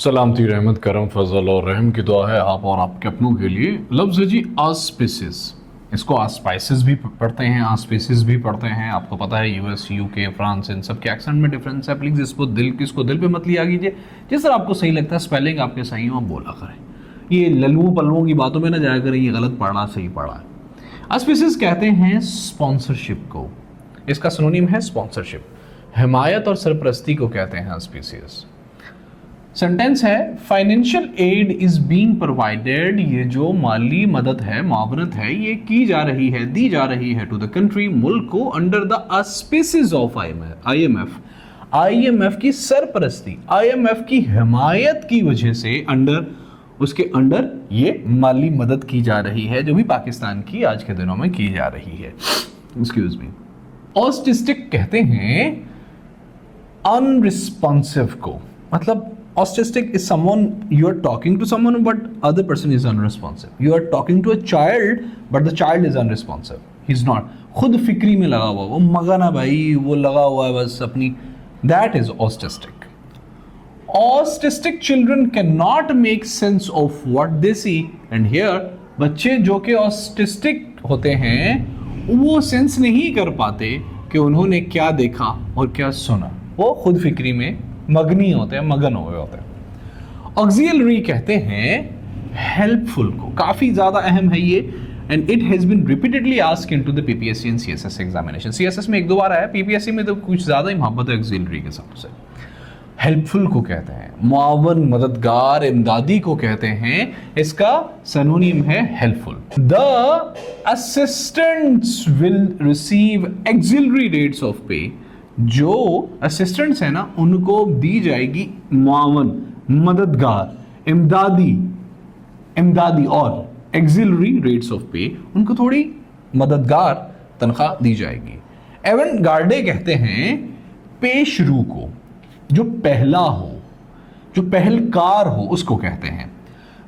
सलामती रहमत करम फजल और रहम की दुआ है आप और आपके अपनों के लिए। लफ्ज़ है जी आस्पिसिस, इसको आस्पाइसिस भी पढ़ते हैं, आस्पिसिस भी पढ़ते हैं। आपको पता है यूएस, यूके, फ्रांस, इन सब के एक्सेंट में डिफरेंस है। प्लीज़ इसको दिल पे मत लिया कीजिए। जिस तरह आपको सही लगता है स्पेलिंग आपके सही हो आप बोला करें। ये लल्लुओं पल्लुओं की बातों में ना जाया करें, ये गलत पढ़ा सही पढ़ा है। आस्पिसिस कहते हैं स्पॉन्सरशिप को, इसका सिनोनिम है स्पॉन्सरशिप। हिमायत और सरपरस्ती को कहते हैं आस्पिसिस। सेंटेंस है financial aid is being provided, ये जो माली मदद है, मावनत है, ये की जा रही है, दी जा रही है टू द कंट्री, मुल्क को, under the auspices of IMF, IMF की सरपरस्ती, आईएमएफ की हिमायत की वजह से उसके अंडर ये माली मदद की जा रही है, जो भी पाकिस्तान की आज के दिनों में की जा रही है। Excuse me. ऑस्टिस्टिक कहते हैं अनरिस्पॉन्सिव को, मतलब autistic is someone you are talking to someone but other person is unresponsive. You are talking to a child but the child is unresponsive. He's not. खुद फिक्री में लगा हुआ, वो मगन है भाई, वो लगा हुआ है बस अपनी. That is autistic. Autistic children cannot make sense of what they see and hear. बच्चे जो कि autistic होते हैं वो सेंस नहीं कर पाते कि उन्होंने क्या देखा और क्या सुना, वो खुद फिक्री में मगनी होते हैं, मगन हुए होते हैं। ऑक्सिलरी कहते हैं हेल्पफुल को, काफी ज्यादा अहम है ये, and it has been repeatedly asked into the PPSC and CSS examination. CSS में एक दो बार आया, पीपीएससी में तो कुछ ज्यादा ही मोहब्बत है ऑक्सिलरी के साथ से। हेल्पफुल को कहते हैं मुआवन, मददगार, इमदादी को कहते हैं, इसका सिनोनिम है helpful. The assistants will receive auxiliary rates of पे, जो असिस्टेंट्स है ना उनको दी जाएगी मुआवन, मददगार, इमदादी और ऑक्सिलरी रेट्स ऑफ पे, उनको थोड़ी मददगार तनख्वाह दी जाएगी। एवन गार्डे कहते हैं पेशरू को, जो पहला हो, जो पहलकार हो, उसको कहते हैं।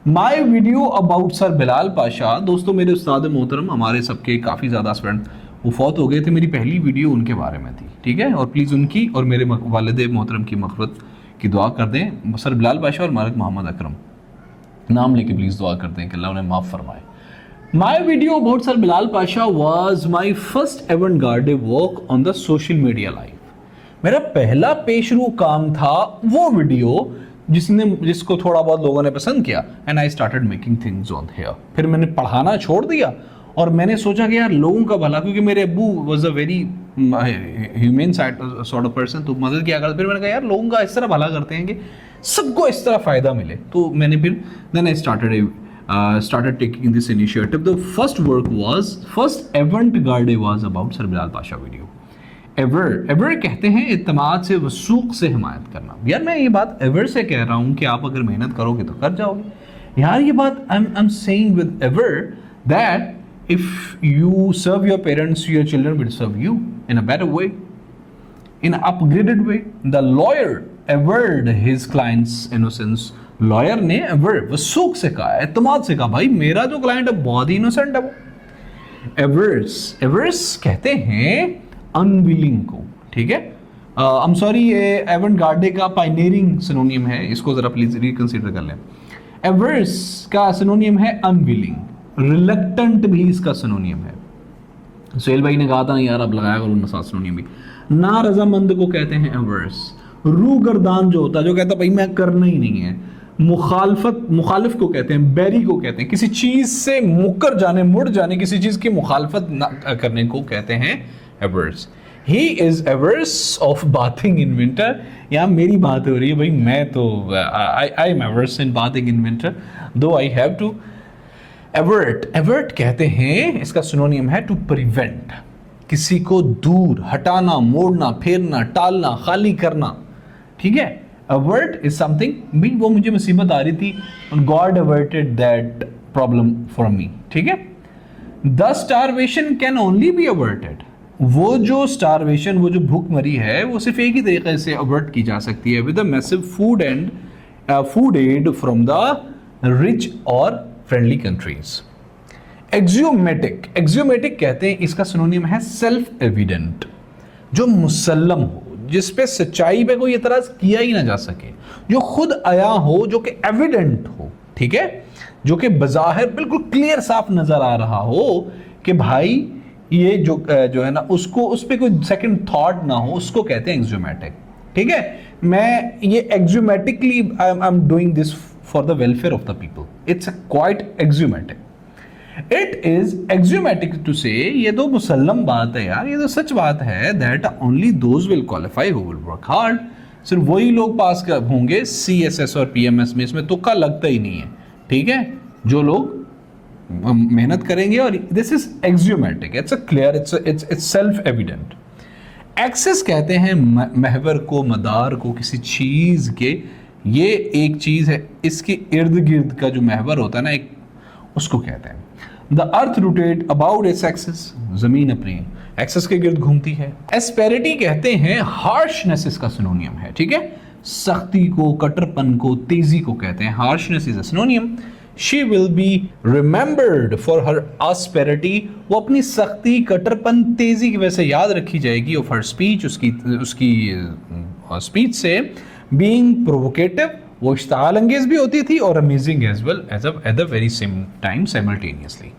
माई video about sir Bilal Pasha, दोस्तों मेरे उस्ताद मोहतरम, हमारे सबके काफ़ी ज़्यादा स्टूडेंट वो फौत हो गए थे, मेरी पहली वीडियो उनके बारे में थी, ठीक है, और प्लीज़ उनकी और मेरे वालिद मोहतरम की मग़फ़िरत की दुआ कर दें। सर बिलाल पाशा और मालिक मोहम्मद अकरम नाम लेके प्लीज़ दुआ कर दें कि अल्लाह उन्हें माफ़ फरमाए। My video about sir Bilal Pasha was my first avant-garde work on the social media life. मेरा पहला पेशरू काम था वो वीडियो जिसको थोड़ा बहुत लोगों ने पसंद किया, and I started making things on here. फिर मैंने पढ़ाना छोड़ दिया और मैंने सोचा कि यार लोगों का भला, क्योंकि मेरे अब्बू was a very human sort of person, तो मदद किया करते। फिर मैंने कहा यार लोगों का इस तरह भला करते हैं कि सबको इस तरह फ़ायदा मिले, तो मैंने फिर then I started taking this initiative. The first avant-garde was about sir Bilal Pasha video. एवर कहते हैं इत्तेमाद से, वसूक से हिमायत करना। यार मैं ये बात एवर से कह रहा हूँ कि आप अगर मेहनत करोगे तो कर जाओगे। यार ये बात I am saying with ever that if you serve your parents, your children will serve you in a better way, in an upgraded way. The lawyer averred his client's innocence. Lawyer ने ever वसूक से कहा, एतमाद से कहा, भाई मेरा जो client है बहुत ही इनोसेंट है वो। एवर्स कहते हैं अनविलिंग को, ठीक है। आई एम सॉरी, ये एवंगार्डे का पायनियरिंग सिनोनियम है, इसको जरा प्लीज रिकंसीडर कर लें। एवर्स का सिनोनियम है अनविलिंग, रिलक्टेंट भी इसका सिनोनियम है। सुहेल भाई ने कहा था ना यार अब लगाया करो ना साथ सिनोनियम भी। ना रजामंद को कहते हैं एवर्स। रूगर्दान जो होता है, जो कहता भाई मैं करना ही नहीं है। मुखालिफ को कहते हैं, बैरी को कहते हैं, किसी चीज से मुकर जाने, मुड़ जाने, किसी चीज की मुखालफत ना करने को कहते हैं averse. He is averse of bathing in winter. यहाँ मेरी बात हो रही है भाई, मैं तो I am averse in bathing in winter, दो आई हैव टू। एवर्ट कहते हैं, इसका सिनोनियम है टू प्रिवेंट, किसी को दूर हटाना, मोड़ना, फेरना, टालना, खाली करना, ठीक है। अवर्ट इज समथिंग, भी वो मुझे मुसीबत आ रही थी, God averted that problem for me, ठीक है। The starvation can only be averted, वो जो स्टारवेशन, वो जो भूखमरी है, वो सिर्फ एक ही तरीके से अवर्ट की जा सकती है, with a massive food aid from the rich और फ्रेंडली कंट्रीज। एक्सियोमेटिक कहते हैं, इसका सिनोनिम है सेल्फ एविडेंट, जो मुसल्लम हो, जिस पे सच्चाई पे कोई एतराज किया ही ना जा सके, जो खुद आया हो, जो कि एविडेंट हो, ठीक है, जो कि बज़ाहिर बिल्कुल क्लियर साफ नजर आ रहा हो कि भाई ये जो है ना, उसको उस पर कोई सेकंड थॉट ना हो, उसको कहते हैं एक्सियोमेटिक। ठीक है, मैं ये axiomatically I am doing this for the welfare of the people, it's quite axiomatic. It is axiomatic to say, ये तो मुसल्लम बात है यार, ये तो सच बात है, that only those will qualify who will work hard, सिर्फ वही लोग पास होंगे CSS और PMS में, इसमें तुक्का लगता ही नहीं है। ठीक है, जो लोग मेहनत करेंगे, और this is axiomatic, it's a clear, it's self evident. Axis कहते हैं महवर को, मदार को, किसी चीज के, ये एक चीज है, इसके इर्द गिर्द का जो महवर होता है ना एक, उसको कहते हैं। The earth rotate about its axis, जमीन अपने एक्सेस के गिर्द घूमती है। एस्पेरिटी कहते हैं हार्शनेस, इसका सिनोनियम है। ठीक है, सख्ती को, कटरपन को, तेजी को कहते हैं, harshness is a synonym. She will be remembered for her asperity, वो अपनी सख्ती, कटरपन, तेजी की वजह से याद रखी जाएगी। ऑफ हर स्पीच, उसकी स्पीच से। बीइंग प्रोवोकेटिव, वो इश्ताल अंगेज भी होती थी, और amazing as well at the very same time simultaneously.